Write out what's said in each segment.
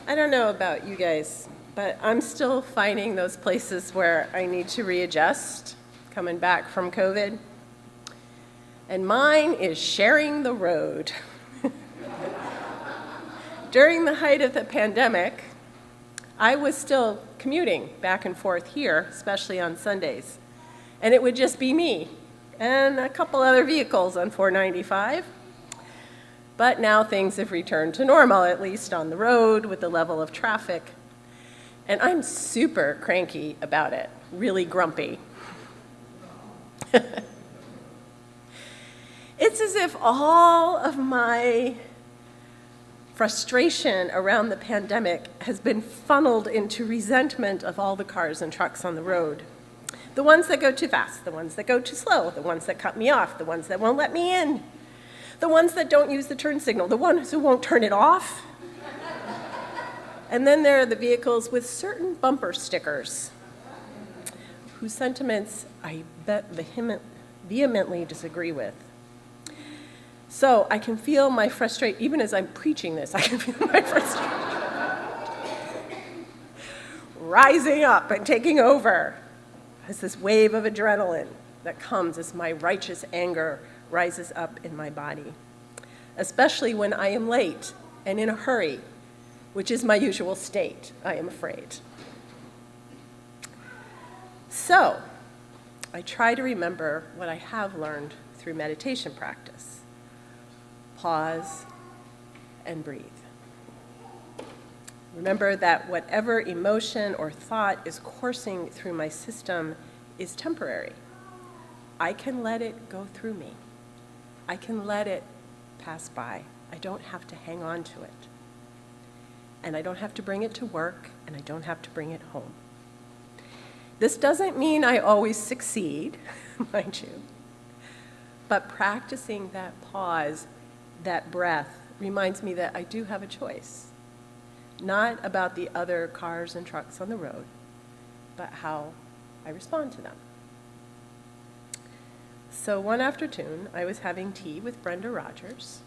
I don't know about you guys, but I'm still finding those places where I need to readjust, coming back from COVID. And mine is sharing the road. During the height of the pandemic, I was still commuting back and forth here, especially on Sundays. And it would just be me and a couple other vehicles on 495. But now things have returned to normal, at least on the road with the level of traffic. And I'm super cranky about it, really grumpy. It's as if all of my frustration around the pandemic has been funneled into resentment of all the cars and trucks on the road. The ones that go too fast, the ones that go too slow, the ones that cut me off, the ones that won't let me in, the ones that don't use the turn signal, the ones who won't turn it off. And then there are the vehicles with certain bumper stickers, whose sentiments I vehemently disagree with. So I can feel my frustration, even as I'm preaching this, I can feel my frustration rising up and taking over as this wave of adrenaline that comes as my righteous anger rises up in my body, especially when I am late and in a hurry, which is my usual state, I am afraid. So I try to remember what I have learned through meditation practice. Pause and breathe. Remember that whatever emotion or thought is coursing through my system is temporary. I can let it go through me. I can let it pass by. I don't have to hang on to it. And I don't have to bring it to work, and I don't have to bring it home. This doesn't mean I always succeed, mind you, but practicing that pause, that breath, reminds me that I do have a choice. Not about the other cars and trucks on the road, but how I respond to them. So one afternoon, I was having tea with Brenda Rogers,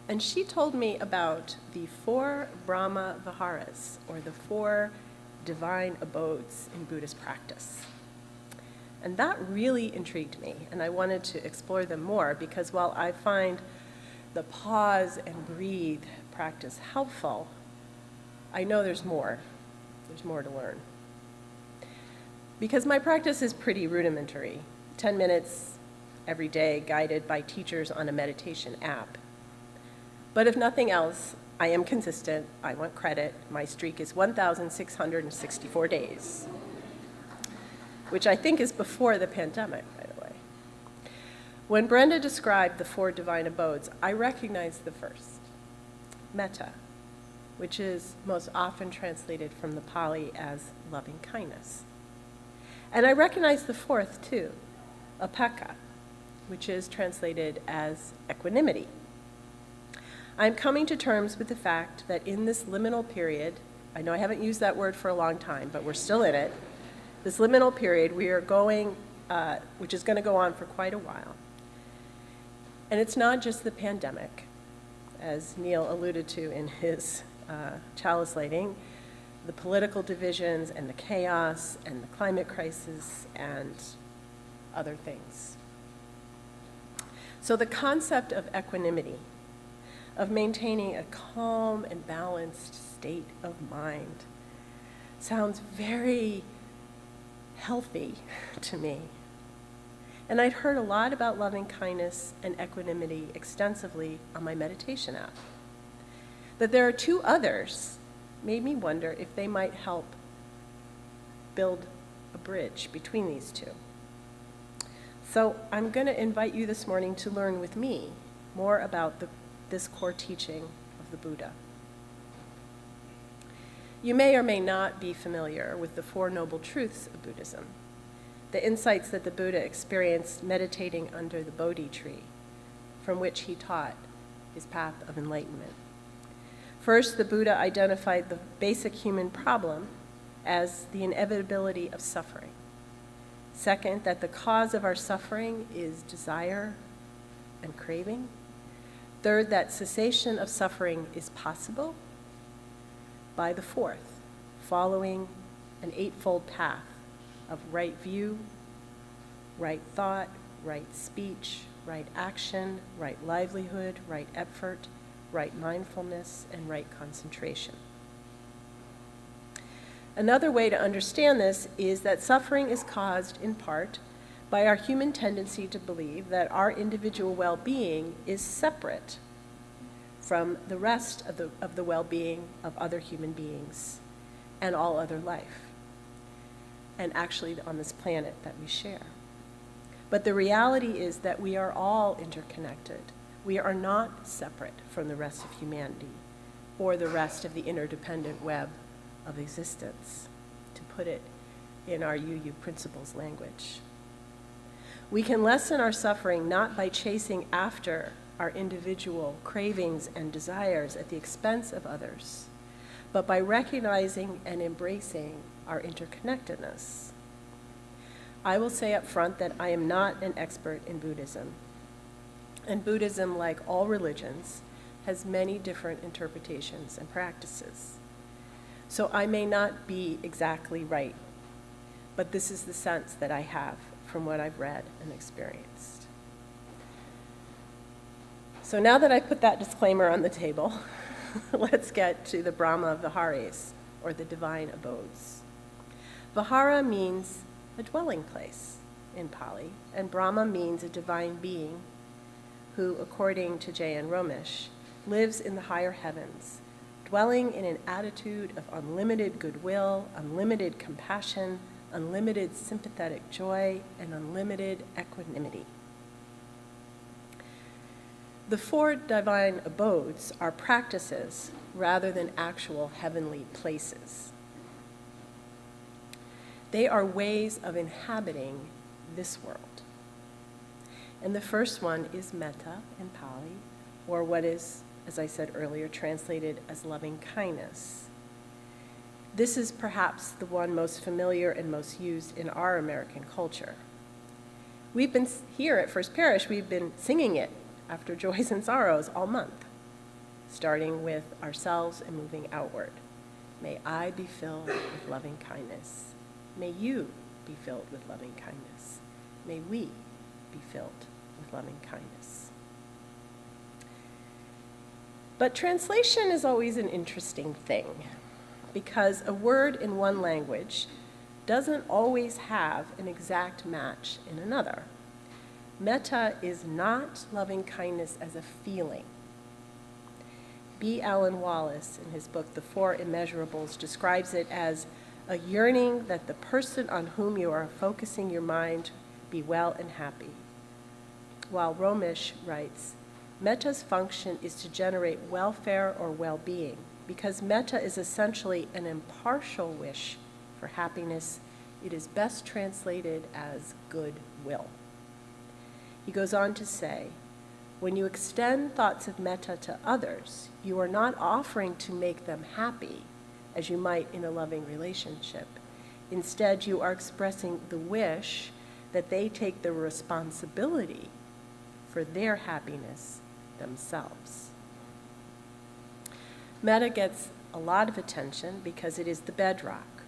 and she told me about the 4 Brahma Viharas, or the 4 divine abodes in Buddhist practice. And that really intrigued me, and I wanted to explore them more because while I find the pause and breathe practice helpful, I know there's more. There's more to learn. Because my practice is pretty rudimentary, 10 minutes every day guided by teachers on a meditation app. But if nothing else, I am consistent, I want credit. My streak is 1,664 days, which I think is before the pandemic, by the way. When Brenda described the 4 divine abodes, I recognized the first, metta, which is most often translated from the Pali as loving kindness. And I recognized the 4th too, upekkha, which is translated as equanimity. I'm coming to terms with the fact that in this liminal period, I know I haven't used that word for a long time, but we're still in it, this liminal period we are going, which is going to go on for quite a while. And it's not just the pandemic, as Neil alluded to in his chalice lighting, the political divisions and the chaos and the climate crisis and other things. So the concept of equanimity, of maintaining a calm and balanced state of mind, sounds very healthy to me. And I'd heard a lot about loving kindness and equanimity extensively on my meditation app. That there are 2 others made me wonder if they might help build a bridge between these 2. So I'm going to invite you this morning to learn with me more about this core teaching of the Buddha. You may or may not be familiar with the 4 Noble Truths of Buddhism, the insights that the Buddha experienced meditating under the Bodhi tree, from which he taught his path of enlightenment. First, the Buddha identified the basic human problem as the inevitability of suffering. Second, that the cause of our suffering is desire and craving. Third, that cessation of suffering is possible by the fourth, following an eightfold path of right view, right thought, right speech, right action, right livelihood, right effort, right mindfulness, and right concentration. Another way to understand this is that suffering is caused in part by our human tendency to believe that our individual well-being is separate from the rest of the well-being of other human beings and all other life, and actually on this planet that we share. But the reality is that we are all interconnected. We are not separate from the rest of humanity or the rest of the interdependent web of existence, to put it in our UU principles language. We can lessen our suffering not by chasing after our individual cravings and desires at the expense of others, but by recognizing and embracing our interconnectedness. I will say up front that I am not an expert in Buddhism. And Buddhism, like all religions, has many different interpretations and practices. So I may not be exactly right, but this is the sense that I have from what I've read and experienced. So now that I've put that disclaimer on the table, let's get to the Brahma Viharis, or the divine abodes. Vihara means a dwelling place in Pali, and Brahma means a divine being who, according to J.N. Romesh, lives in the higher heavens, dwelling in an attitude of unlimited goodwill, unlimited compassion, unlimited sympathetic joy, and unlimited equanimity. The four divine abodes are practices rather than actual heavenly places. They are ways of inhabiting this world. And the first one is metta in Pali, or what is, as I said earlier, translated as loving kindness. This is perhaps the one most familiar and most used in our American culture. We've been here at First Parish, we've been singing it after joys and sorrows all month, starting with ourselves and moving outward. May I be filled with loving kindness. May you be filled with loving kindness. May we be filled with loving kindness. But translation is always an interesting thing, because a word in one language doesn't always have an exact match in another. Metta is not loving kindness as a feeling. B. Alan Wallace, in his book, The Four Immeasurables, describes it as a yearning that the person on whom you are focusing your mind be well and happy. While Romesh writes, metta's function is to generate welfare or well-being, because metta is essentially an impartial wish for happiness. It is best translated as goodwill. He goes on to say, when you extend thoughts of metta to others, you are not offering to make them happy, as you might in a loving relationship. Instead, you are expressing the wish that they take the responsibility for their happiness themselves. Metta gets a lot of attention because it is the bedrock,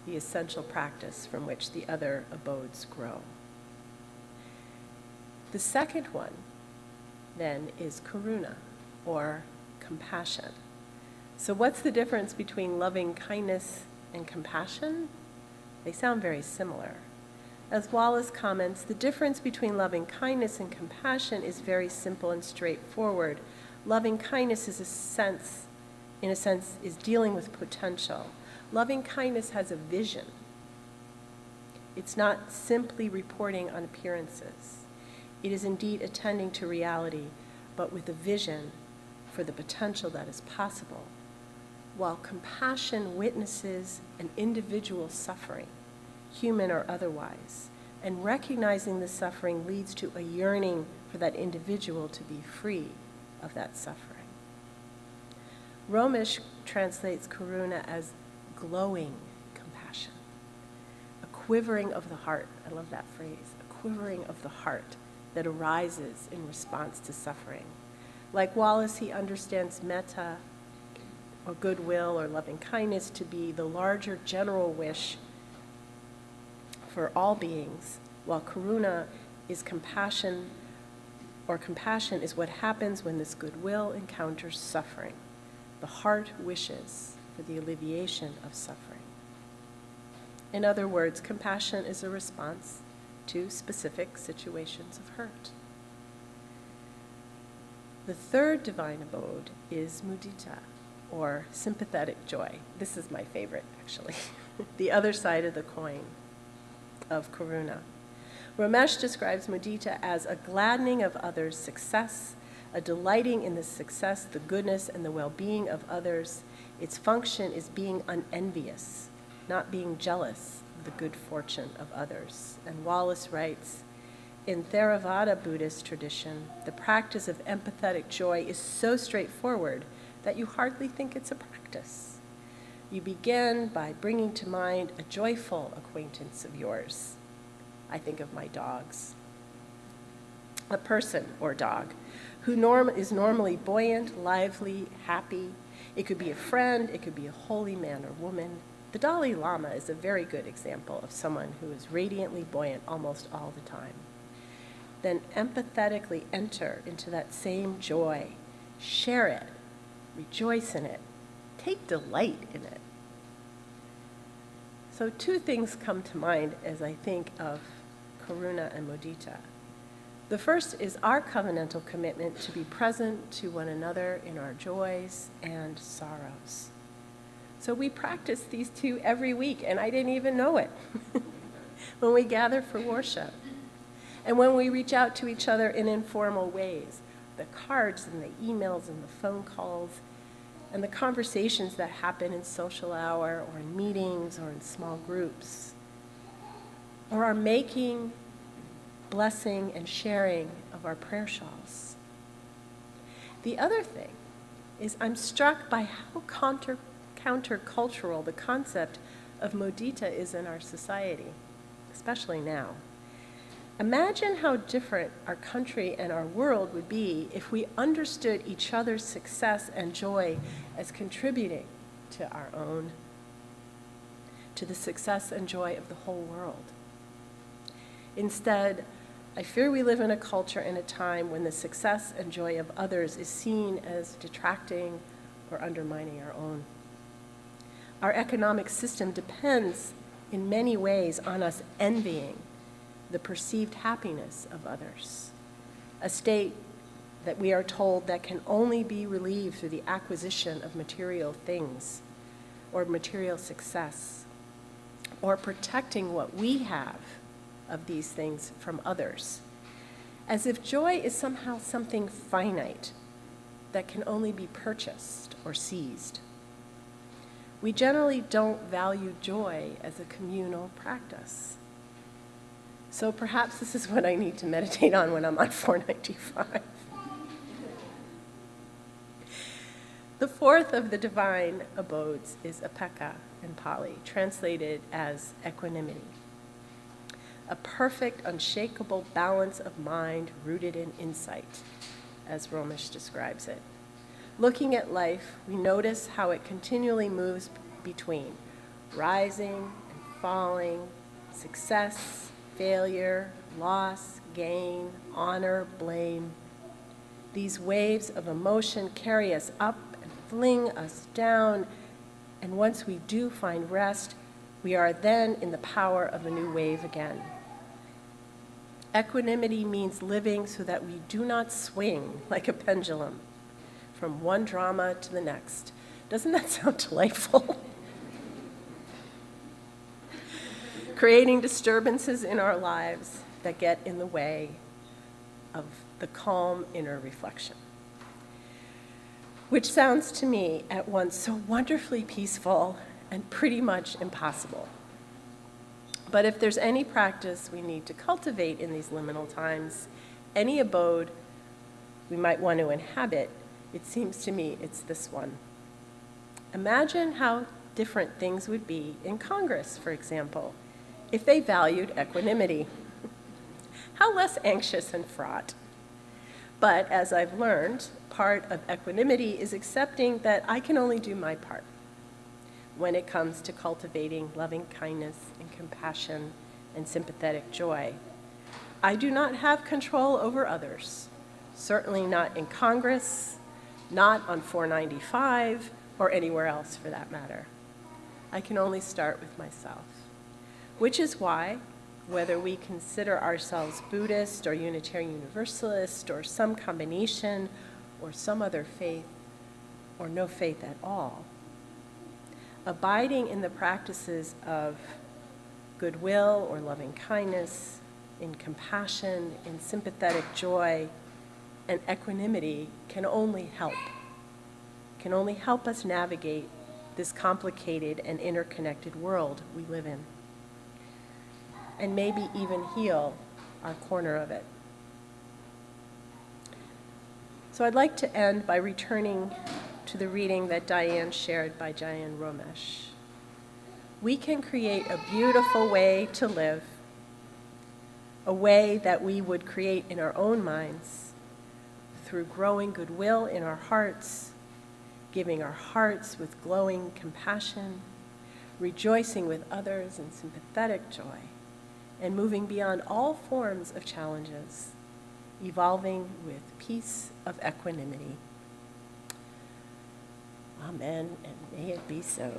the essential practice from which the other abodes grow. The second one, then, is Karuna, or compassion. So what's the difference between loving kindness and compassion? They sound very similar. As Wallace comments, the difference between loving kindness and compassion is very simple and straightforward. Loving kindness is in a sense, is dealing with potential. Loving kindness has a vision. It's not simply reporting on appearances. It is indeed attending to reality, but with a vision for the potential that is possible, while compassion witnesses an individual suffering, human or otherwise, and recognizing the suffering leads to a yearning for that individual to be free of that suffering. Romesh translates Karuna as glowing compassion, a quivering of the heart. I love that phrase, a quivering of the heart that arises in response to suffering. Like Wallace, he understands metta or goodwill or loving kindness to be the larger general wish for all beings, while Karuna is compassion, or compassion is what happens when this goodwill encounters suffering. The heart wishes for the alleviation of suffering. In other words, compassion is a response to specific situations of hurt. The third divine abode is mudita, or sympathetic joy. This is my favorite, actually. The other side of the coin of Karuna. Ramesh describes mudita as a gladdening of others' success, a delighting in the success, the goodness, and the well-being of others. Its function is being unenvious, not being jealous of the good fortune of others. And Wallace writes, in Theravada Buddhist tradition, the practice of empathetic joy is so straightforward that you hardly think it's a practice. You begin by bringing to mind a joyful acquaintance of yours. I think of my dogs. A person or dog who is normally buoyant, lively, happy. It could be a friend, it could be a holy man or woman. The Dalai Lama is a very good example of someone who is radiantly buoyant almost all the time. Then empathetically enter into that same joy. Share it. Rejoice in it. Take delight in it. So two things come to mind as I think of Karuna and Modita. The first is our covenantal commitment to be present to one another in our joys and sorrows. So we practice these two every week, and I didn't even know it, when we gather for worship. And when we reach out to each other in informal ways, the cards and the emails and the phone calls, and the conversations that happen in social hour or in meetings or in small groups, or our making, blessing, and sharing of our prayer shawls. The other thing is I'm struck by how countercultural the concept of mudita is in our society, especially now. Imagine how different our country and our world would be if we understood each other's success and joy as contributing to our own, to the success and joy of the whole world. Instead, I fear we live in a culture and a time when the success and joy of others is seen as detracting or undermining our own. Our economic system depends in many ways on us envying the perceived happiness of others, a state that we are told that can only be relieved through the acquisition of material things or material success, or protecting what we have of these things from others, as if joy is somehow something finite that can only be purchased or seized. We generally don't value joy as a communal practice. So perhaps this is what I need to meditate on when I'm on 495. The fourth of the divine abodes is Upekkha in Pali, translated as equanimity. A perfect, unshakable balance of mind rooted in insight, as Ramesh describes it. Looking at life, we notice how it continually moves between rising and falling, success, failure, loss, gain, honor, blame. These waves of emotion carry us up and fling us down, and once we do find rest, we are then in the power of a new wave again. Equanimity means living so that we do not swing like a pendulum from one drama to the next. Doesn't that sound delightful? Creating disturbances in our lives that get in the way of the calm inner reflection, which sounds to me at once so wonderfully peaceful and pretty much impossible. But if there's any practice we need to cultivate in these liminal times, any abode we might want to inhabit, it seems to me it's this one. Imagine how different things would be in Congress, for example, if they valued equanimity. How less anxious and fraught. But as I've learned, part of equanimity is accepting that I can only do my part when it comes to cultivating loving kindness and compassion and sympathetic joy. I do not have control over others, certainly not in Congress, not on 495, or anywhere else for that matter. I can only start with myself, which is why, whether we consider ourselves Buddhist or Unitarian Universalist or some combination or some other faith or no faith at all, abiding in the practices of goodwill or loving kindness, in compassion, in sympathetic joy, and equanimity can only help us navigate this complicated and interconnected world we live in, and maybe even heal our corner of it. So I'd like to end by returning to the reading that Diane shared by Jayan Romesh. We can create a beautiful way to live, a way that we would create in our own minds through growing goodwill in our hearts, giving our hearts with glowing compassion, rejoicing with others in sympathetic joy, and moving beyond all forms of challenges, evolving with peace of equanimity. Amen, and may it be so.